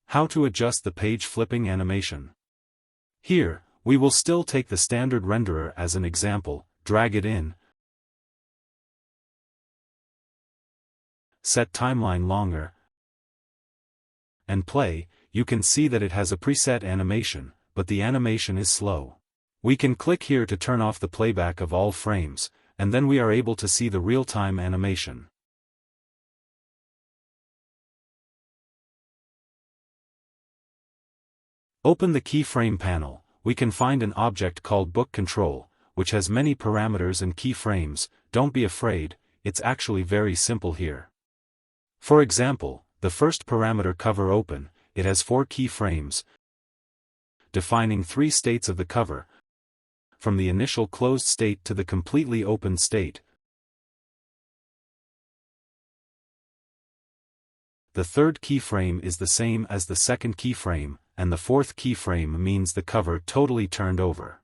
How to adjust the page flipping animation. Here, we will still take the standard renderer as an example, drag it in, set timeline longer, and play. You can see that it has a preset animation, but the animation is slow. We can click here to turn off the playback of all frames, and then we are able to see the real-time animation. Open the keyframe panel. We can find an object called book control, which has many parameters and keyframes. Don't be afraid, it's actually very simple here. For example, the first parameter cover open, it has 4 keyframes, defining 3 states of the cover, from the initial closed state to the completely open state. The third keyframe is the same as the second keyframe, and the fourth keyframe means the cover totally turned over.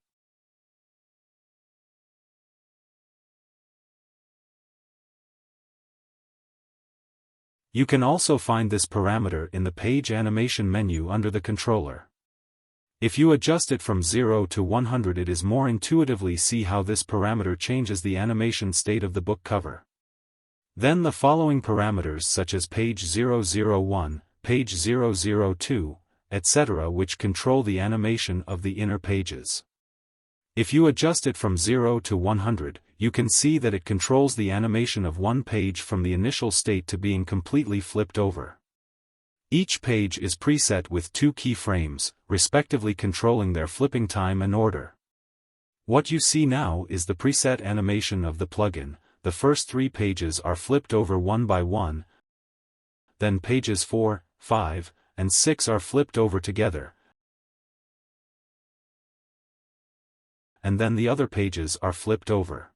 You can also find this parameter in the page animation menu under the controller. If you adjust it from 0 to 100, it is more intuitively see how this parameter changes the animation state of the book cover. Then the following parameters such as page 001, page 002, etc. which control the animation of the inner pages. If you adjust it from 0 to 100, you can see that it controls the animation of one page from the initial state to being completely flipped over. Each page is preset with 2 keyframes, respectively controlling their flipping time and order. What you see now is the preset animation of the plugin. The first 3 pages are flipped over one by one, then pages 4, 5, and 6 are flipped over together, and then the other pages are flipped over.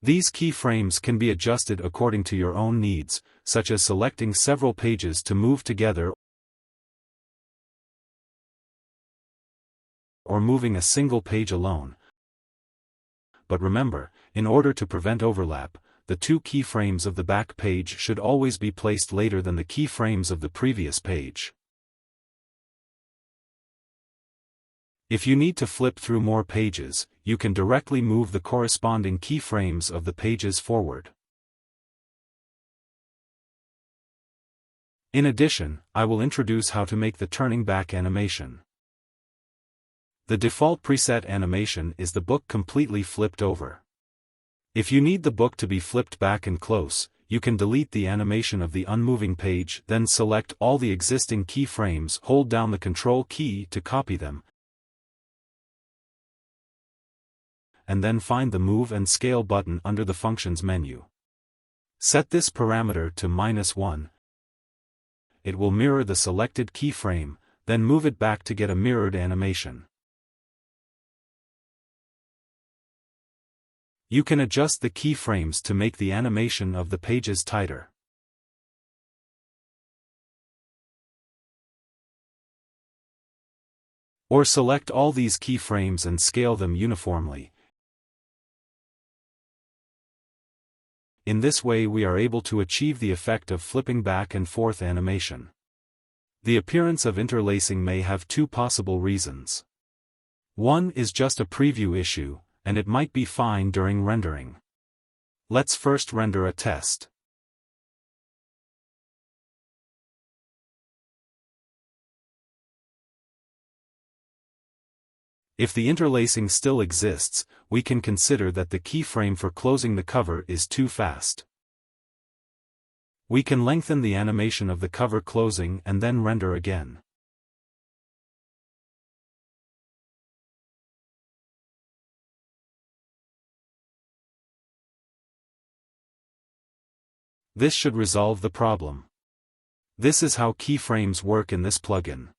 These keyframes can be adjusted according to your own needs, such as selecting several pages to move together or moving a single page alone. But remember, in order to prevent overlap, the 2 keyframes of the back page should always be placed later than the keyframes of the previous page. If you need to flip through more pages, you can directly move the corresponding keyframes of the pages forward. In addition, I will introduce how to make the turning back animation. The default preset animation is the book completely flipped over. If you need the book to be flipped back and close, you can delete the animation of the unmoving page, then select all the existing keyframes, hold down the Control key to copy them, and then find the Move and Scale button under the Functions menu. Set this parameter to -1. It will mirror the selected keyframe, then move it back to get a mirrored animation. You can adjust the keyframes to make the animation of the pages tighter. Or select all these keyframes and scale them uniformly. In this way we are able to achieve the effect of flipping back and forth animation. The appearance of interlacing may have 2 possible reasons. One is just a preview issue, and it might be fine during rendering. Let's first render a test. If the interlacing still exists, we can consider that the keyframe for closing the cover is too fast. We can lengthen the animation of the cover closing and then render again. This should resolve the problem. This is how keyframes work in this plugin.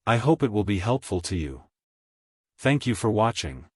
I hope it will be helpful to you. Thank you for watching.